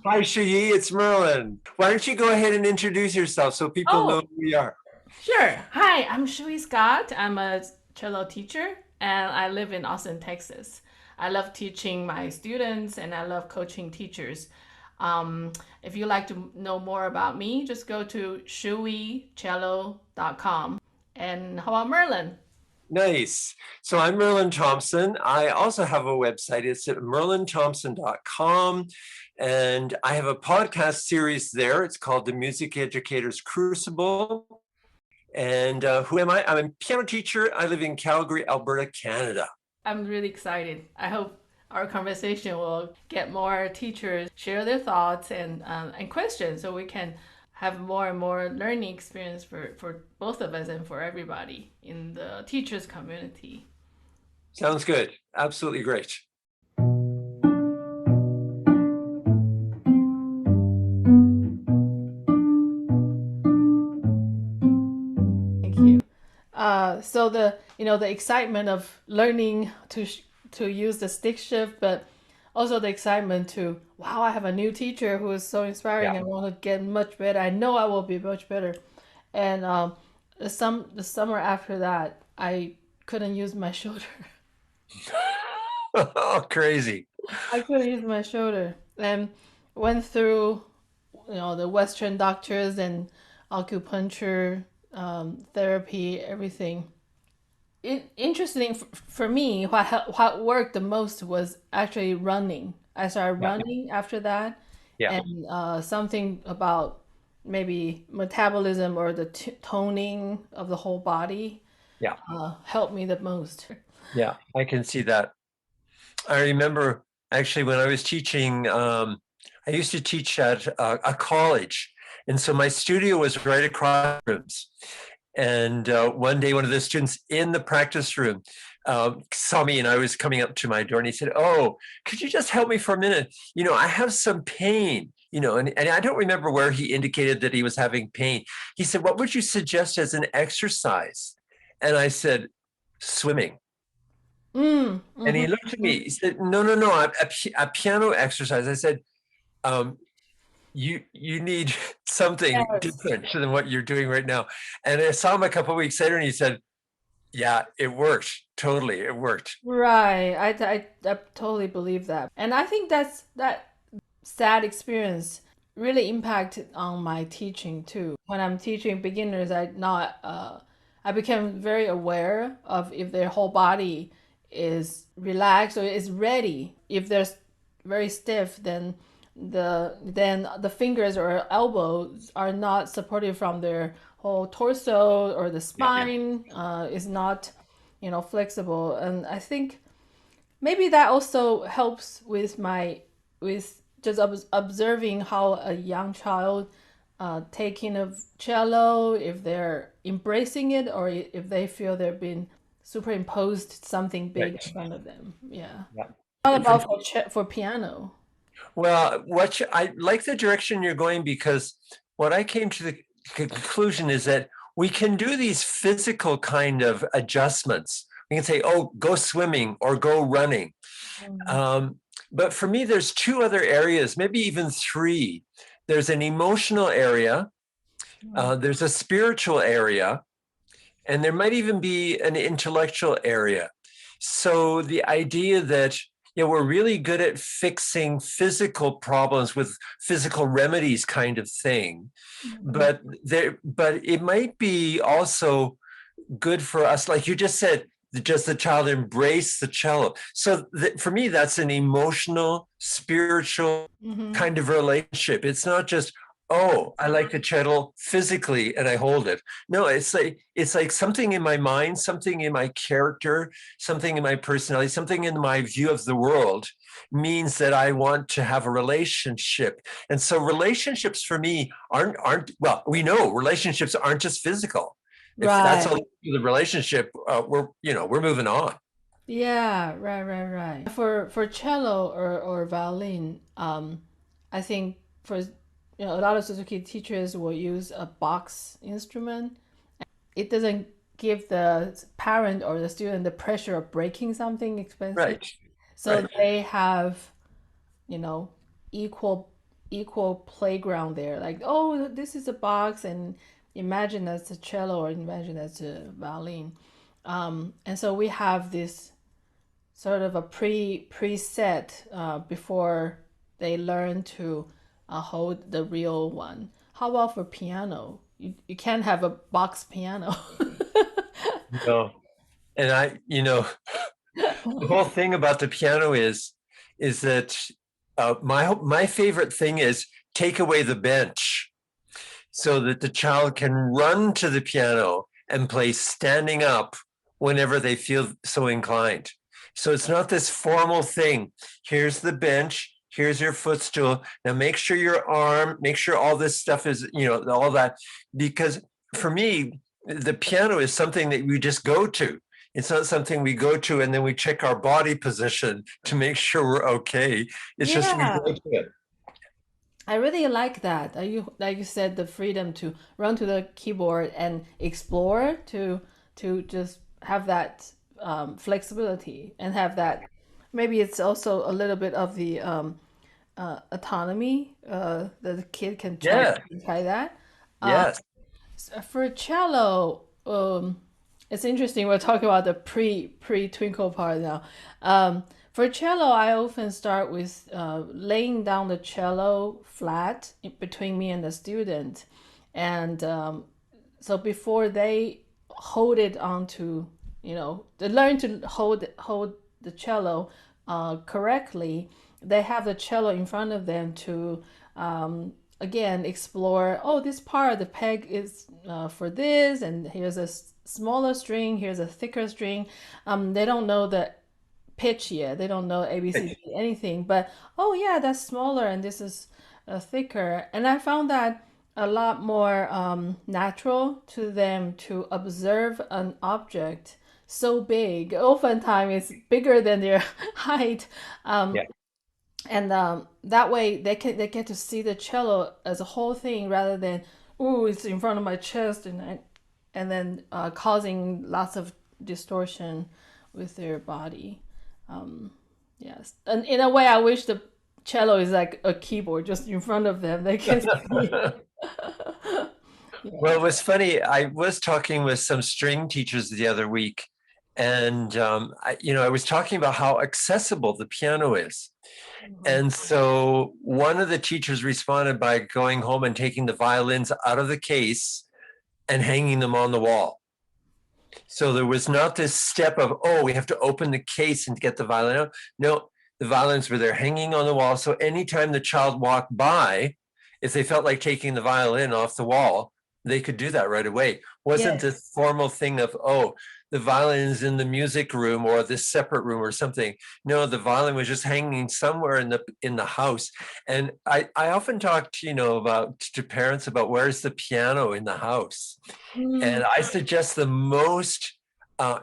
Hi, Shu-Yi, it's Merlin. Why don't you go ahead and introduce yourself so people know Oh, who we are? sure. Hi, I'm Shu-Yi Scott. I'm a cello teacher and I live in Austin, Texas. I love teaching my students and I love coaching teachers. Um, if you'd like to know more about me, just go to shuicello.com. And how about Merlin? Nice. So I'm Merlin Thompson. I also have a website. It's at merlinthompson.com. And I have a podcast series there. It's called The Music Educator's Crucible. And who am I? I'm a piano teacher. I live in Calgary, Alberta, Canada. I'm really excited. I hope our conversation will get more teachers share their thoughts and questions so we can have more and more learning experience for both of us and for everybody in the teachers community. Sounds good. Absolutely great. Thank you. So the excitement of learning to use the stick shift, but also the excitement to wow, I have a new teacher who is so inspiring. Yeah. I want to get much better. I know I will be much better. And the summer after that, I couldn't use my shoulder. Oh, crazy. I couldn't use my shoulder, and went through the Western doctors and acupuncture, therapy, everything. Interesting for me, what worked the most was actually running. I started Yeah. running after that, Yeah. and something about maybe metabolism or the toning of the whole body Yeah. helped me the most. Yeah. I can see that. I remember actually when I was teaching, I used to teach at a college. And so my studio was right across rooms. And one day, one of the students in the practice room saw me and I was coming up to my door and he said, "Oh, could you just help me for a minute? I have some pain." And I don't remember where he indicated that he was having pain. He said, "What would you suggest as an exercise?" And I said, "Swimming." Mm, And he hmm looked at me. He said, "No, no, no, a piano exercise." I said, um, "You need something Yes. different than what you're doing right now." And I saw him a couple of weeks later, and he said, "Yeah, it worked. Totally, it worked." Right. I totally believe that. And I think that sad experience really impacted on my teaching too. When I'm teaching beginners, I became very aware of if their whole body is relaxed or is ready. If they're very stiff, then the fingers or elbows are not supported from their whole torso or the Yeah, spine is not flexible. And I think maybe that also helps with my with just observing how a young child taking a cello, if they're embracing it or if they feel they're being superimposed something big in right. front of them. Yeah. Yeah. What And from about for piano? well, I like the direction you're going because what I came to the conclusion is that we can do these physical kind of adjustments. We can say, "Oh, go swimming or go running." Mm. Um, but for me, there's two other areas, maybe even three. There's an emotional area, Mm. there's a spiritual area, and there might even be an intellectual area. So the idea that we're really good at fixing physical problems with physical remedies kind of thing, Mhm. but it might be also good for us, like you just said, does the child embrace the cello? So for me, that's an emotional, spiritual Mhm. kind of relationship. It's not just, oh, I like the cello physically and I hold it. No, it's like something in my mind, something in my character, something in my personality, something in my view of the world means that I want to have a relationship. And so relationships for me aren't well, we know relationships aren't just physical. If that's all Right. the relationship, we're moving on. Yeah, right. For cello or violin, I think for a lot of Suzuki teachers will use a box instrument. It doesn't give the parent or the student the pressure of breaking something expensive. Right, So right. they have, you know, equal equal playground there. Like, oh, this is a box, and imagine that's a cello or imagine that's a violin. And so we have this sort of a preset before they learn to hold the real one. How about for piano? You can't have a box piano. No. And the whole thing about the piano is that my favorite thing is take away the bench so that the child can run to the piano and play standing up whenever they feel so inclined. So it's not this formal thing. Here's the bench. Here's your footstool. Now make sure your arm, make sure all this stuff is, all that. Because for me, the piano is something that we just go to. It's not something we go to and then we check our body position to make sure we're okay. It's just we Yeah, go to it. I really like that. You like you said, the freedom to run to the keyboard and explore, to just have that flexibility and have that. Maybe it's also a little bit of the autonomy that the kid can Yeah. try that. Yes. For cello, it's interesting. We're talking about the pre twinkle part now. For cello, I often start with laying down the cello flat between me and the student, and so before they hold it onto, they learn to hold the cello correctly. They have the cello in front of them to again explore. Oh, this part the peg is for this, and here's a smaller string. Here's a thicker string. They don't know the pitch yet. They don't know ABCD anything, but oh yeah, that's smaller and this is thicker. And I found that a lot more natural to them to observe an object so big. Oftentimes it's bigger than their height. Yeah. And that way they get to see the cello as a whole thing rather than, oh, it's in front of my chest, and then causing lots of distortion with their body. Yes, and in a way, I wish the cello is like a keyboard just in front of them. They can see. Well, it Yes. was funny. I was talking with some string teachers the other week, and I was talking about how accessible the piano is. Mhm. And so one of the teachers responded by going home and taking the violins out of the case and hanging them on the wall. So there was not this step of, oh, we have to open the case and get the violin out. No, the violins were there hanging on the wall. So anytime the child walked by, if they felt like taking the violin off the wall, they could do that right away. Wasn't Yes. this formal thing of, oh, the violin is in the music room or this separate room or something. No, the violin was just hanging somewhere in the house. And I often talk to, about to parents about where's the piano in the house. Mm, And I suggest the most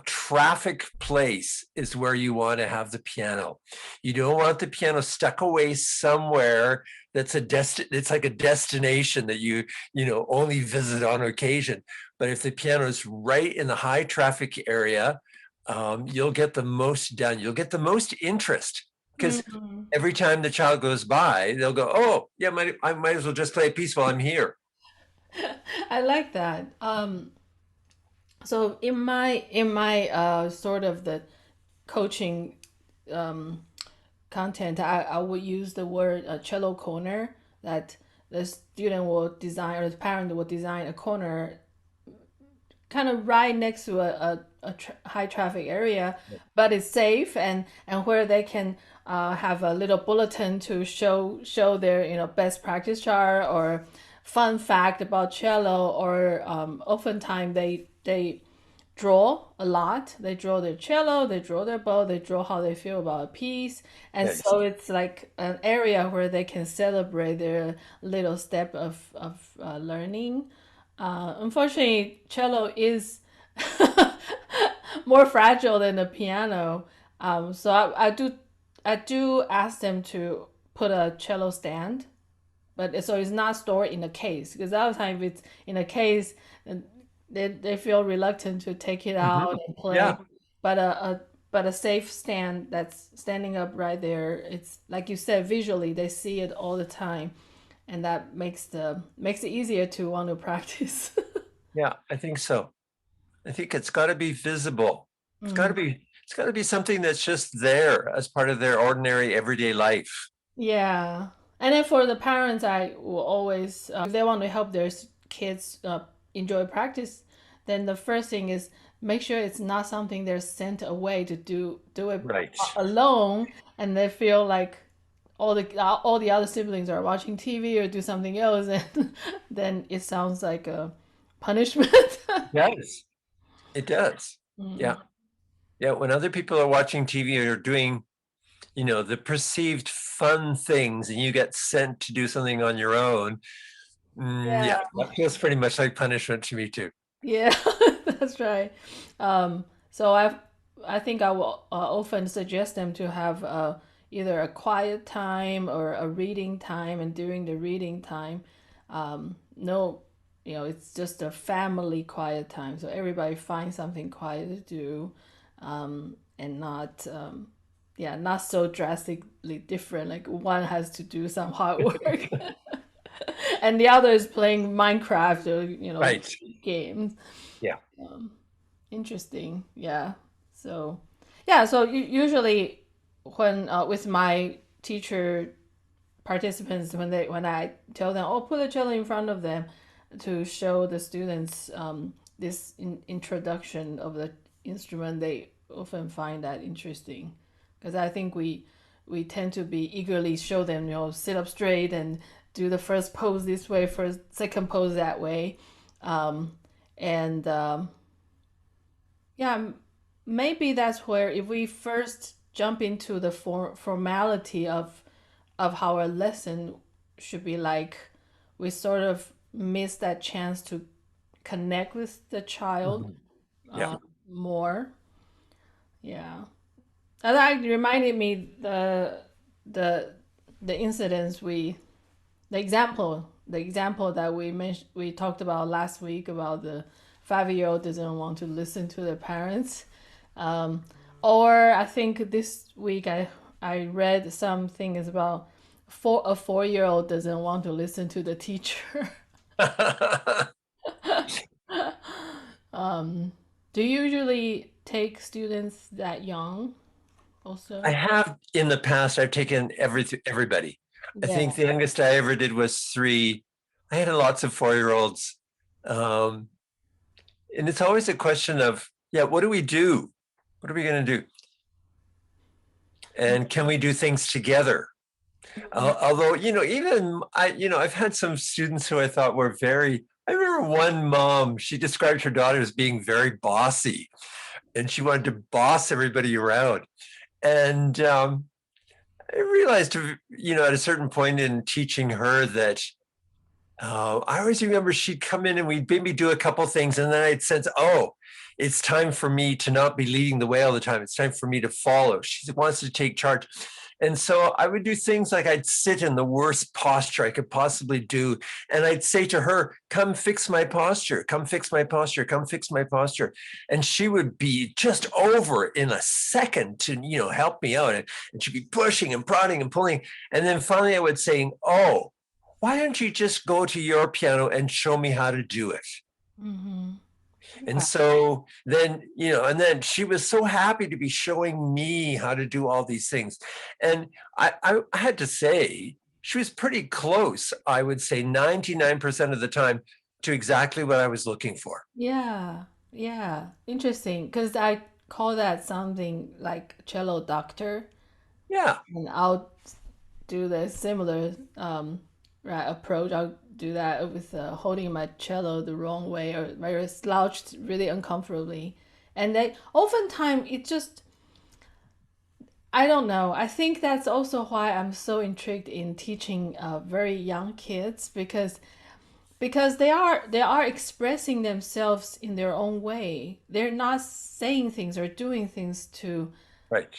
traffic place is where you want to have the piano. You don't want the piano stuck away somewhere that's it's like a destination that you only visit on occasion. But if the piano is right in the high traffic area, you'll get the most done. You'll get the most interest because mm. every time the child goes by, they'll go, "Oh, yeah, I might as well just play a piece while I'm here." I like that. So in my sort of the coaching um, content, I would use the word cello corner, that the student will design or the parent will design a corner kind of right next to a high traffic area, but it's safe, and where they can have a little bulletin to show their best practice chart or fun fact about cello, or oftentimes they draw a lot. They draw their cello, they draw their bow, they draw how they feel about a piece. And Yes. so it's like an area where they can celebrate their little step of learning. Unfortunately, cello is more fragile than the piano. So I do ask them to put a cello stand, but so it's not stored in a case, because a lot of time if it's in a case, they feel reluctant to take it Mhm. out and play. Yeah. But a safe stand that's standing up right there, it's like you said, visually they see it all the time. and that makes it easier to want to practice. Yeah, I think so. I think it's got to be visible. Mhm. It's got to be something that's just there as part of their ordinary everyday life. Yeah. And then for the parents, I will always, if they want to help their kids enjoy practice, then the first thing is make sure it's not something they're sent away to do it Right. alone, and they feel like all the other siblings are watching TV or do something else, and then it sounds like a punishment. Yes, it does. Mm. Yeah. Yeah. When other people are watching TV or doing, the perceived fun things and you get sent to do something on your own, Yeah. yeah, that feels pretty much like punishment to me too. Yeah, that's right. So I think I will often suggest them to have either a quiet time or a reading time, and during the reading time, no, it's just a family quiet time. So everybody finds something quiet to do, and not so drastically different. Like one has to do some hard work, and the other is playing Minecraft or Right. games. Yeah. Um, Interesting. Yeah. So, yeah. So usually, when with my teacher participants, when I tell them, oh, put a cello in front of them to show the students this introduction of the instrument, they often find that interesting, because I think we tend to be eagerly show them, sit up straight and do the first pose this way, first second pose that way, um, and yeah, maybe that's where if we first jump into the formality of how a lesson should be like, we sort of miss that chance to connect with the child Mhm. Yeah. uh, more. Yeah, and that reminded me the the incidents the example that we talked about last week about the 5-year old doesn't want to listen to the parents. Um, or I think this week I read something is about a 4-year old doesn't want to listen to the teacher. um, do you usually take students that young I also? have in the past, I've taken everybody. I Yeah. think the youngest I ever did was 3. I had lots of 4-year-olds. Um, and it's always a question of, yeah, what do we do? What are we going to do? And can we do things together? Although, even I've had some students who I thought were I remember one mom, she described her daughter as being very bossy and she wanted to boss everybody around. And I realized, at a certain point in teaching her that I always remember she'd come in and we'd maybe do a couple things, and then I'd sense, oh, it's time for me to not be leading the way all the time. It's time for me to follow. She wants to take charge. And so I would do things like I'd sit in the worst posture I could possibly do. And I'd say to her, come fix my posture, come fix my posture, come fix my posture. And she would be just over in a second to, help me out. And she'd be pushing and prodding and pulling. And then finally I would say, oh, why don't you just go to your piano and show me how to do it? Mm-hmm. And so then, and then she was so happy to be showing me how to do all these things. And I had to say, she was pretty close, I would say 99% of the time, to exactly what I was looking for. Yeah, yeah, interesting. Because I call that something like cello doctor, Yeah. and I'll do the similar right approach. I'll do that with holding my cello the wrong way or very slouched, really uncomfortably, and they oftentimes it just I don't know. I think that's also why I'm so intrigued in teaching very young kids, because they are expressing themselves in their own way. They're not saying things or doing things Right.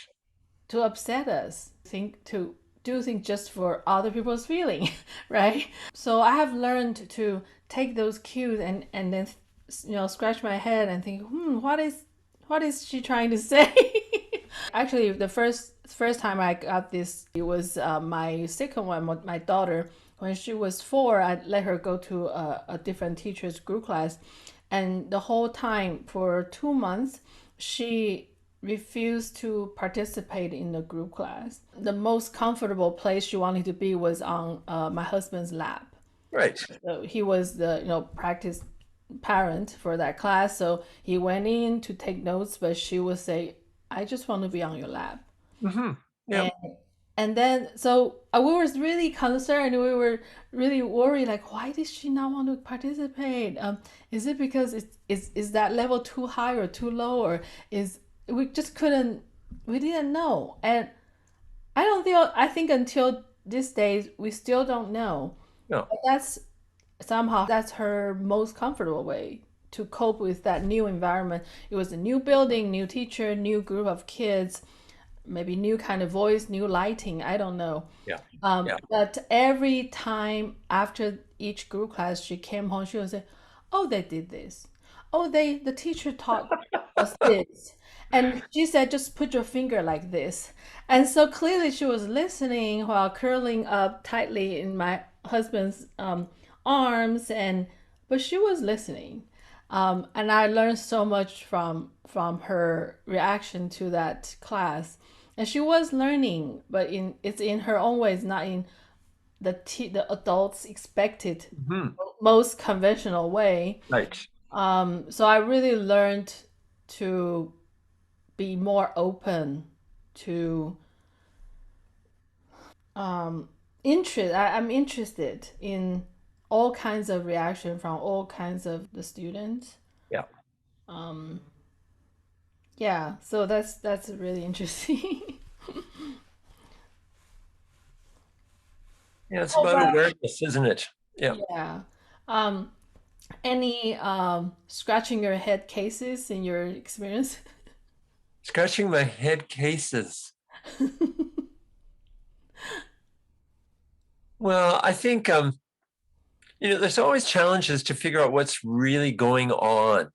to upset us. Think to do things just for other people's feeling, right? So I have learned to take those cues and then scratch my head and think, what is she trying to say? Actually, the first time I got this, it was my second one, my daughter. When she was 4, I let her go to a different teacher's group class, and the whole time for 2 months, she refused to participate in the group class. The most comfortable place she wanted to be was on my husband's lap. Right. So he was the practice parent for that class, so he went in to take notes, but she would say, "I just want to be on your lap." Hmm. Yeah. And and then so we were really concerned. We were really worried, like, why did she not want to participate? Is it because is that level too high or too low, or is we just couldn't we didn't know. And I think until these days we still don't know. No. But that's her most comfortable way to cope with that new environment. It was a new building, new teacher, new group of kids, maybe new kind of voice, new lighting. I don't know. Yeah. Yeah. But every time after each group class, she came home, she would say, "Oh, they did this. Oh, the teacher taught us this." And she said, "Just put your finger like this." And so clearly she was listening while curling up tightly in my husband's arms, but she was listening. And I learned so much from her reaction to that class. And she was learning, but it's in her own ways, not in the adults expected Hmm. most conventional way. Right. So I really learned to be more open to I'm interested in all kinds of reaction from all kinds of the students. Yeah. Um, yeah, so that's really interesting. Yeah. It's Oh, about but awareness, isn't it? Yeah. yeah. Um, any scratching your head cases in your experience? Scratching my head cases. Well, I think there's always challenges to figure out what's really going on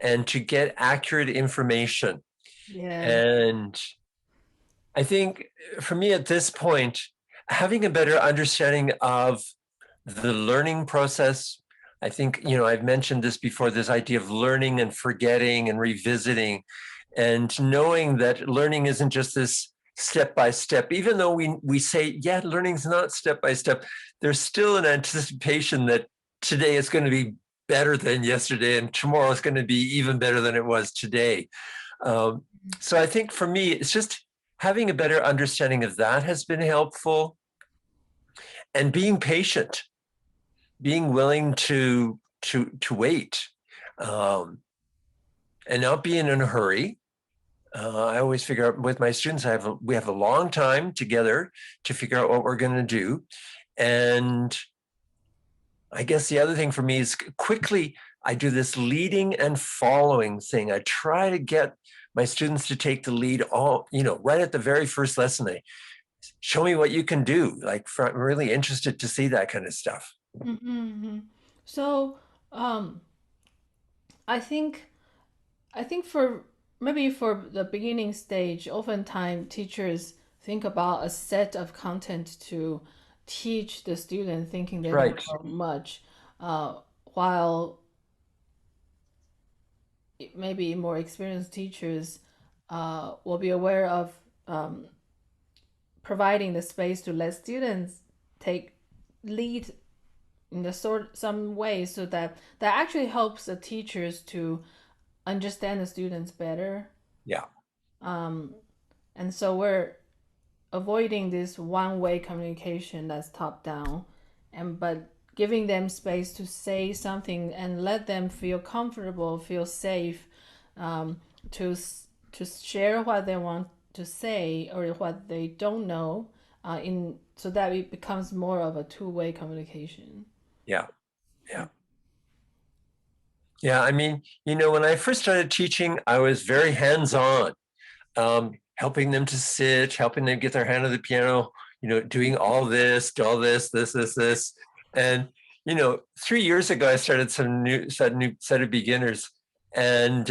and to get accurate information. Yeah. And I think for me at this point, having a better understanding of the learning process. I think, I've mentioned this before, this idea of learning and forgetting and revisiting, and knowing that learning isn't just this step by step. Even though we say, yeah, learning's not step by step, there's still an anticipation that today is going to be better than yesterday and tomorrow is going to be even better than it was today. So I think for me, it's just having a better understanding of that has been helpful, and being patient, being willing to wait, and not being in a hurry. I always figure out with my students, we have a long time together to figure out what we're going to do. And I guess the other thing for me is quickly, I do this leading and following thing. I try to get my students to take the lead right at the very first lesson. They show me what you can do. Like, I'm really interested to see that kind of stuff. Mm-hmm. So, I think for maybe for the beginning stage, oftentimes teachers think about a set of content to teach the student, thinking they don't Right. know much, while maybe more experienced teachers will be aware of um, providing the space to let students take lead in the some way, so that actually helps the teachers to understand the students better. Yeah. Um, and so we're avoiding this one-way communication that's top down, but giving them space to say something and let them feel comfortable, feel safe, um, to to share what they want to say or what they don't know, in so that it becomes more of a two-way communication. Yeah. Yeah. Yeah. I mean, when I first started teaching, I was very hands-on, helping them to sit, helping them get their hand on the piano, doing all this, do all this. And, 3 years ago, I started some new set of beginners. And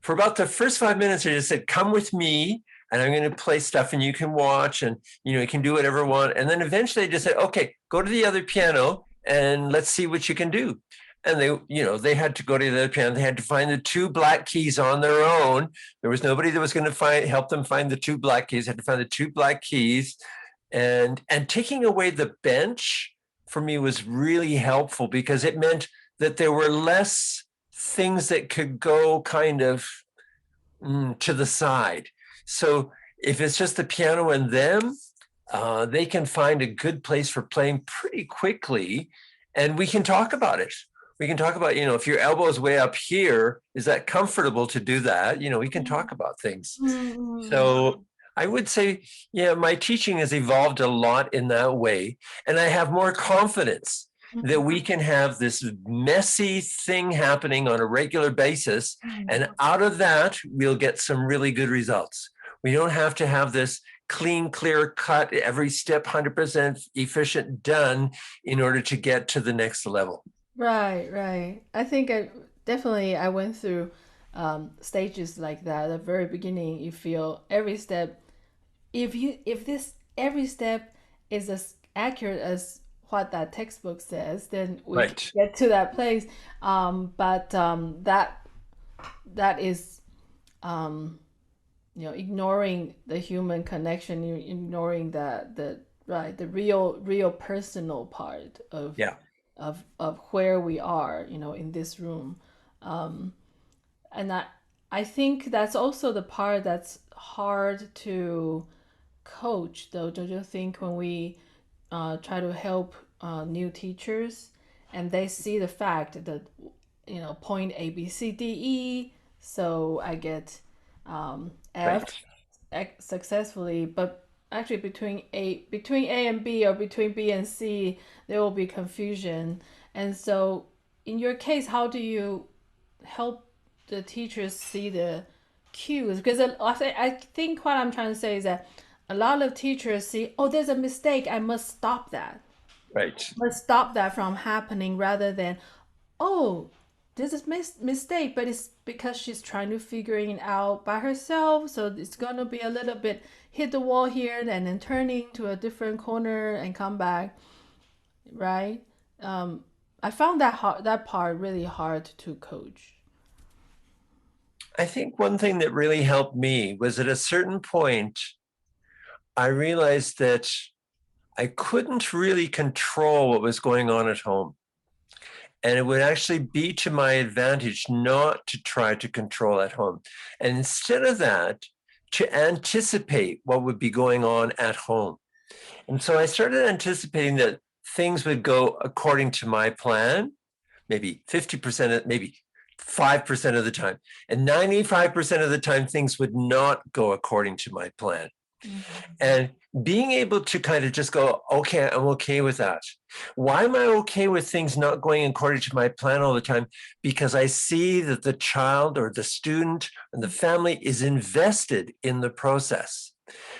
for about the first 5 minutes, I just said, come with me. and I'm going to play stuff and you can watch and, you can do whatever you want. And then eventually they just said, okay, go to the other piano and let's see what you can do. And they had to go to the other piano. They had to find the two black keys on their own. There was nobody that was going to help them find the two black keys. They had to find the two black keys. And taking away the bench for me was really helpful because it meant that there were less things that could go kind of to the side. So if it's just the piano and them, they can find a good place for playing pretty quickly, and we can talk about it. We can talk about, if your elbow is way up here, is that comfortable to do that? We can talk about things. Mm-hmm. So I would say, my teaching has evolved a lot in that way. And I have more confidence that we can have this messy thing happening on a regular basis. And out of that, we'll get some really good results. We don't have to have this clean, clear cut, every step 100% efficient done in order to get to the next level. Right, right. I think I went through stages like that. At the very beginning, you feel every step. If this every step is as accurate as what that textbook says, then we can Right. get to that place. But that is ignoring the human connection, ignoring the real personal part Yeah. of where we are, in this room. Um, and I think that's also the part that's hard to coach, though, don't you think, when we try to help new teachers and they see the fact that, point A, B, C, D, E, so I get F Right. successfully, but actually between A and B, or between B and C, there will be confusion. And so in your case, how do you help the teachers see the cues? Because I think what I'm trying to say is that a lot of teachers see, oh, there's a mistake, I must stop that. Right. Must stop that from happening, rather than, oh, this is mistake, but it's because she's trying to figuring it out by herself. So it's gonna be a little bit hit the wall here and then turning to a different corner and come back, right? I found that part really hard to coach. I think one thing that really helped me was at a certain point, I realized that I couldn't really control what was going on at home. And it would actually be to my advantage not to try to control at home. And instead of that, to anticipate what would be going on at home. And so I started anticipating that things would go according to my plan, maybe 50%, maybe 5% of the time. And 95% of the time, things would not go according to my plan. Mhm. And being able to kind of just go, okay, I'm okay with that. Why am I okay with things not going according to my plan all the time? Because I see that the child or the student and the family is invested in the process.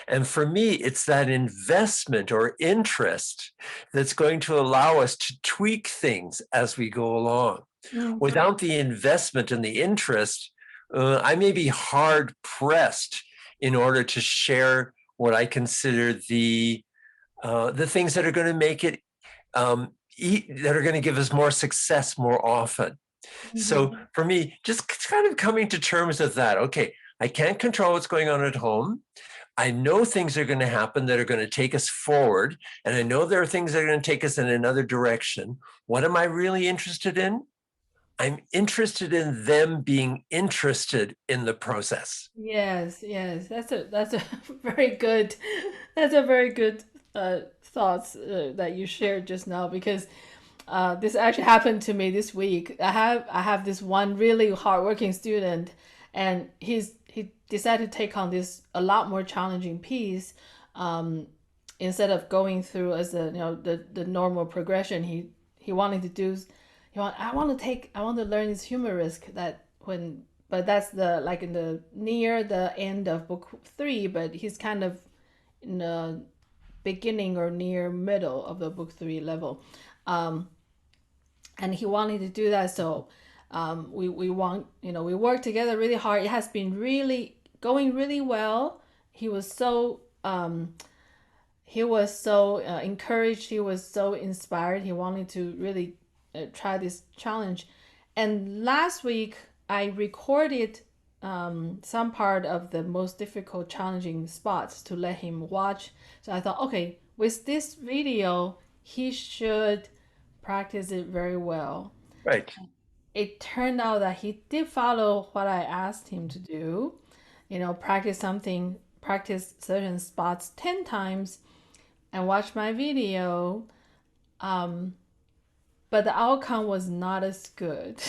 And for me, it's that investment or interest that's going to allow us to tweak things as we go along. Mhm. Without the investment and the interest, I may be hard pressed in order to share what I consider the things that are going to make it that are going to give us more success more often. So Mhm. for me, just kind of coming to terms with that. Okay, I can't control what's going on at home. I know things are going to happen that are going to take us forward, and I know there are things that are going to take us in another direction. What am I really interested in? I'm interested in them being interested in the process. Yes, yes, that's a very good, that's a very good thoughts that you shared just now, because this actually happened to me this week. I have this one really hardworking student, and he decided to take on this a lot more challenging piece. Um, Instead of going through as the normal progression, he wanted to do. I want to learn this humorous that when, but that's the like in the near the end of book 3, but he's kind of in the beginning or near middle of the book 3 level. Um, and he wanted to do that. So we want, we work together really hard. It has been really going really well. he was so encouraged. He was so inspired. He wanted to really try this challenge. And last week, I recorded some part of the most difficult, challenging spots to let him watch. So I thought, okay, with this video, he should practice it very well. Right. It turned out that he did follow what I asked him to do. Practice certain spots 10 times and watch my video. But the outcome was not as good.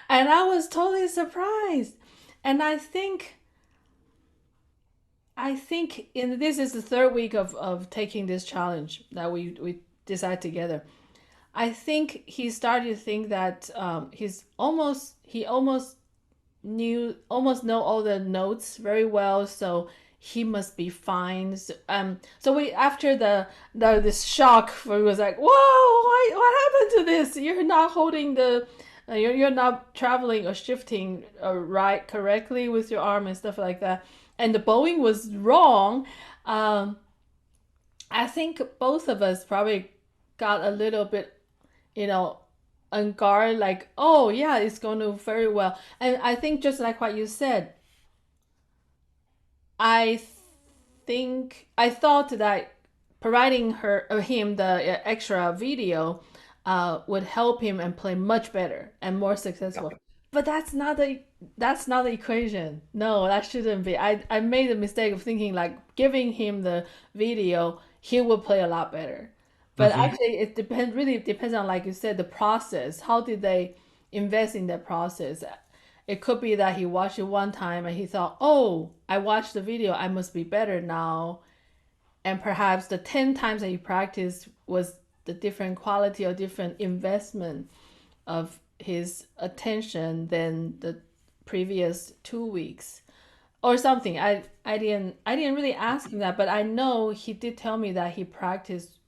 And I was totally surprised. And I think this is the third week of taking this challenge that we decide together. I think he started to think that he almost know all the notes very well, so he must be fine. So we after this shock where he was like, "Whoa, what happened to this? You're not holding you're not traveling or shifting right correctly with your arm and stuff like that." And the bowing was wrong. I think both of us probably got a little bit, on guard, like, oh yeah, it's going to very well. And I think just like what you said, I I thought that providing him the extra video would help him and play much better and more successful. But that's not the equation. No, that shouldn't be. I made the mistake of thinking like giving him the video, he will play a lot better. But actually, really depends on, like you said, the process. How did they invest in the process? It could be that he watched it one time and he thought, "Oh, I watched the video. I must be better now." And perhaps the 10 times that he practiced was the different quality or different investment of his attention than the previous 2 weeks or something. I didn't really ask him that, but I know he did tell me that he practiced.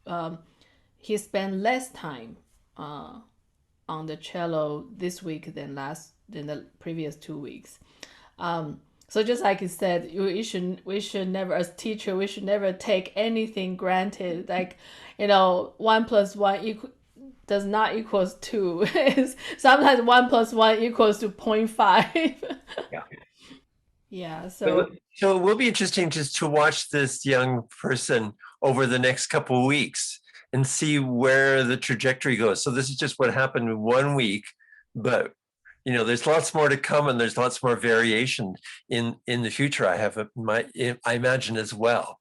He spent less time on the cello this week than the previous 2 weeks. So just like you said, we should never, as teacher, we should never take anything granted. Like, 1+1 does not equals 2. Sometimes 1+1 equals to 0.5. Yeah. Yeah. So it will be interesting just to watch this young person over the next couple of weeks and see where the trajectory goes. So this is just what happened in 1 week, but there's lots more to come, and there's lots more variation in the future. I imagine as well.